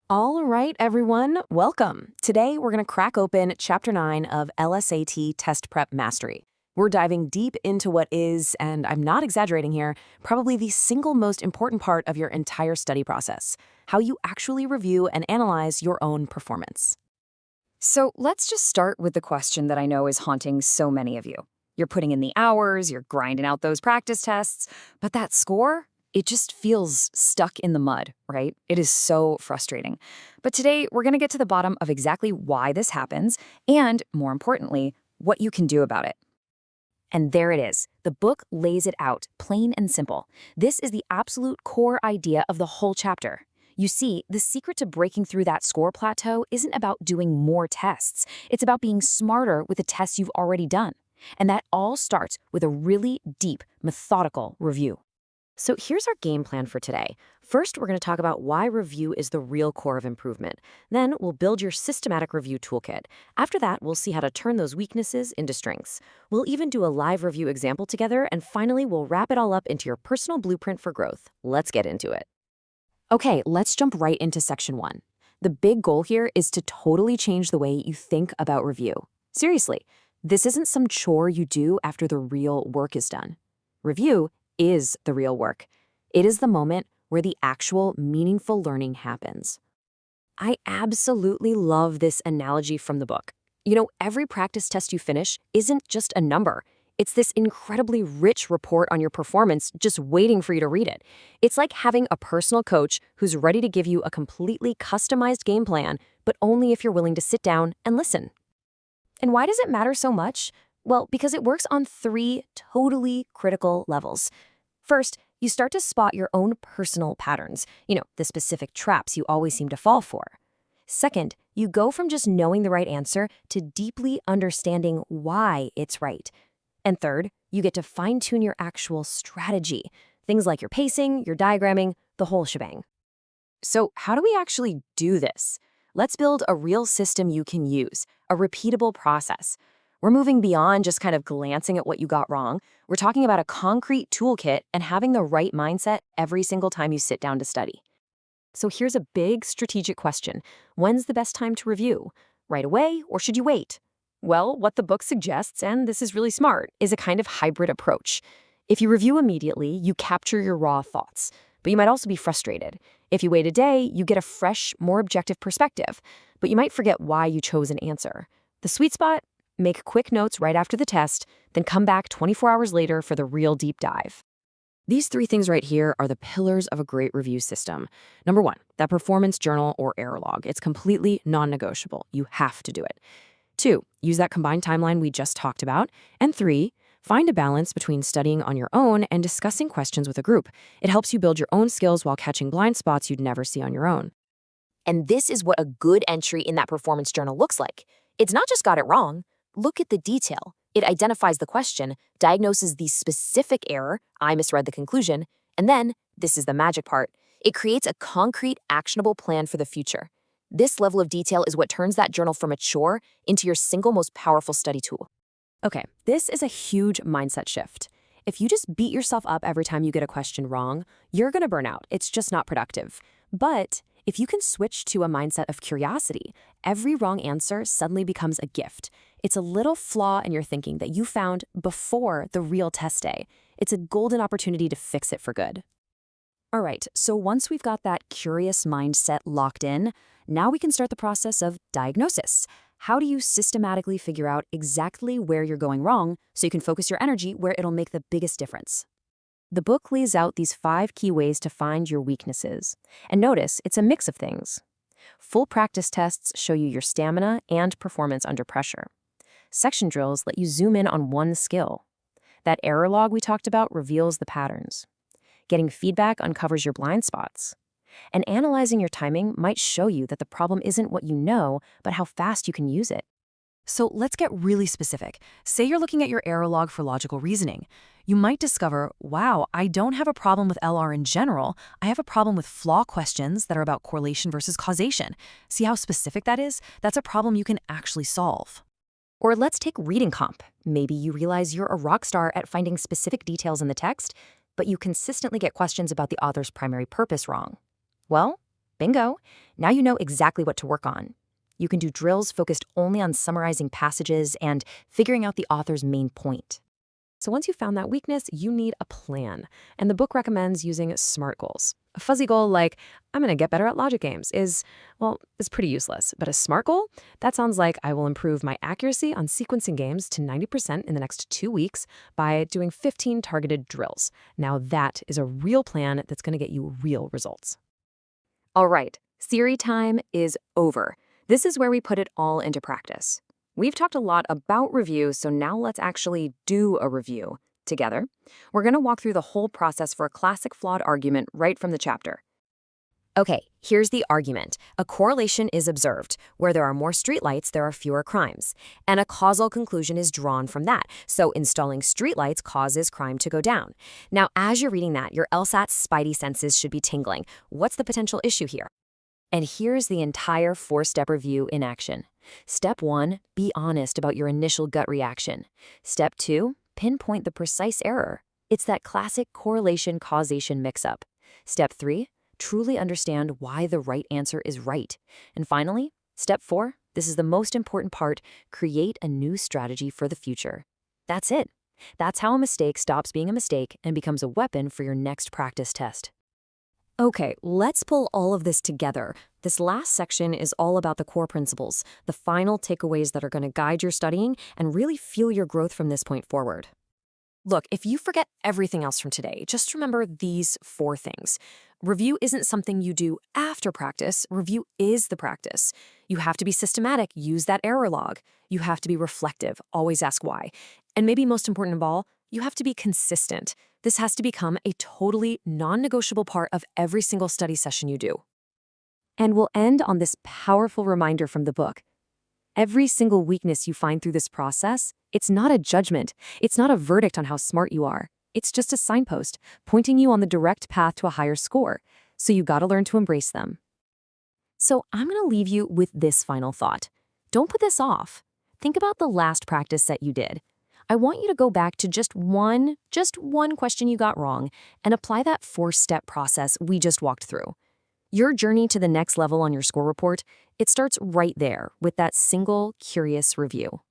All right, everyone, welcome. Today, we're going to crack open Chapter 9 of LSAT Test Prep Mastery. We're diving deep into what is, and I'm not exaggerating here, probably the single most important part of your entire study process, how you actually review and analyze your own performance. So let's just start with the question that I know is haunting so many of you. You're putting in the hours, you're grinding out those practice tests, but that score, it just feels stuck in the mud, right? It is so frustrating. But today, we're going to get to the bottom of exactly why this happens and, more importantly, what you can do about it. And there it is. The book lays it out, plain and simple. This is the absolute core idea of the whole chapter. You see, the secret to breaking through that score plateau isn't about doing more tests. It's about being smarter with the tests you've already done. And that all starts with a really deep, methodical review. So here's our game plan for today. First, we're going to talk about why review is the real core of improvement. Then we'll build your systematic review toolkit. After that, we'll see how to turn those weaknesses into strengths. We'll even do a live review example together, and finally, we'll wrap it all up into your personal blueprint for growth. Let's get into it. Okay, let's jump right into Section 1. The big goal here is to totally change the way you think about review. Seriously, this isn't some chore you do after the real work is done. Review is the real work. It is the moment where the actual meaningful learning happens. I absolutely love this analogy from the book. You know, every practice test you finish isn't just a number. It's this incredibly rich report on your performance just waiting for you to read it. It's like having a personal coach who's ready to give you a completely customized game plan, but only if you're willing to sit down and listen. And why does it matter so much? Well, because it works on three totally critical levels. First, you start to spot your own personal patterns, the specific traps you always seem to fall for. Second, you go from just knowing the right answer to deeply understanding why it's right. And third, you get to fine-tune your actual strategy, things like your pacing, your diagramming, the whole shebang. So how do we actually do this? Let's build a real system you can use, a repeatable process. We're moving beyond just kind of glancing at what you got wrong. We're talking about a concrete toolkit and having the right mindset every single time you sit down to study. So here's a big strategic question. When's the best time to review? Right away, or should you wait? Well, what the book suggests, and this is really smart, is a kind of hybrid approach. If you review immediately, you capture your raw thoughts, but you might also be frustrated. If you wait a day, you get a fresh, more objective perspective, but you might forget why you chose an answer. The sweet spot? Make quick notes right after the test, then come back 24 hours later for the real deep dive. These three things right here are the pillars of a great review system. Number one, that performance journal or error log. It's completely non-negotiable. You have to do it. Two, use that combined timeline we just talked about. And three, find a balance between studying on your own and discussing questions with a group. It helps you build your own skills while catching blind spots you'd never see on your own. And this is what a good entry in that performance journal looks like. It's not just got it wrong. Look at the detail. It identifies the question, diagnoses the specific error, I misread the conclusion, and then, this is the magic part, it creates a concrete, actionable plan for the future. This level of detail is what turns that journal from a chore into your single most powerful study tool. Okay, this is a huge mindset shift. If you just beat yourself up every time you get a question wrong, you're going to burn out. It's just not productive. But if you can switch to a mindset of curiosity, every wrong answer suddenly becomes a gift. It's a little flaw in your thinking that you found before the real test day. It's a golden opportunity to fix it for good. All right, so once we've got that curious mindset locked in, now we can start the process of diagnosis. How do you systematically figure out exactly where you're going wrong so you can focus your energy where it'll make the biggest difference? The book lays out these 5 key ways to find your weaknesses. And notice, it's a mix of things. Full practice tests show you your stamina and performance under pressure. Section drills let you zoom in on one skill. That error log we talked about reveals the patterns. Getting feedback uncovers your blind spots. And analyzing your timing might show you that the problem isn't what you know, but how fast you can use it. So let's get really specific. Say you're looking at your error log for logical reasoning. You might discover, wow, I don't have a problem with LR in general. I have a problem with flaw questions that are about correlation versus causation. See how specific that is? That's a problem you can actually solve. Or let's take reading comp. Maybe you realize you're a rock star at finding specific details in the text, but you consistently get questions about the author's primary purpose wrong. Well, Bingo! Now you know exactly what to work on. You can do drills focused only on summarizing passages and figuring out the author's main point. So once you've found that weakness, you need a plan. And the book recommends using SMART goals. A fuzzy goal like, I'm going to get better at logic games is pretty useless. But a SMART goal, that sounds like I will improve my accuracy on sequencing games to 90% in the next 2 weeks by doing 15 targeted drills. Now that is a real plan that's going to get you real results. All right, Siri time is over. This is where we put it all into practice. We've talked a lot about review, so now let's actually do a review together. We're going to walk through the whole process for a classic flawed argument right from the chapter. Okay, here's the argument. A correlation is observed. Where there are more streetlights, there are fewer crimes. And a causal conclusion is drawn from that. So installing streetlights causes crime to go down. Now, as you're reading that, your LSAT's spidey senses should be tingling. What's the potential issue here? And here's the entire 4-step review in action. Step 1, be honest about your initial gut reaction. Step 2, pinpoint the precise error. It's that classic correlation-causation mix-up. Step 3, truly understand why the right answer is right. And finally, step 4, this is the most important part, create a new strategy for the future. That's it. That's how a mistake stops being a mistake and becomes a weapon for your next practice test. Okay, let's pull all of this together. This last section is all about the core principles, the final takeaways that are going to guide your studying and really fuel your growth from this point forward. Look, if you forget everything else from today, just remember these 4 things. Review isn't something you do after practice. Review is the practice. You have to be systematic, use that error log. You have to be reflective, always ask why. And maybe most important of all, you have to be consistent. This has to become a totally non-negotiable part of every single study session you do. And we'll end on this powerful reminder from the book. Every single weakness you find through this process, it's not a judgment. It's not a verdict on how smart you are. It's just a signpost, pointing you on the direct path to a higher score. So you gotta learn to embrace them. So I'm going to leave you with this final thought. Don't put this off. Think about the last practice set you did. I want you to go back to just one question you got wrong and apply that 4-step process we just walked through. Your journey to the next level on your score report, it starts right there with that single curious review.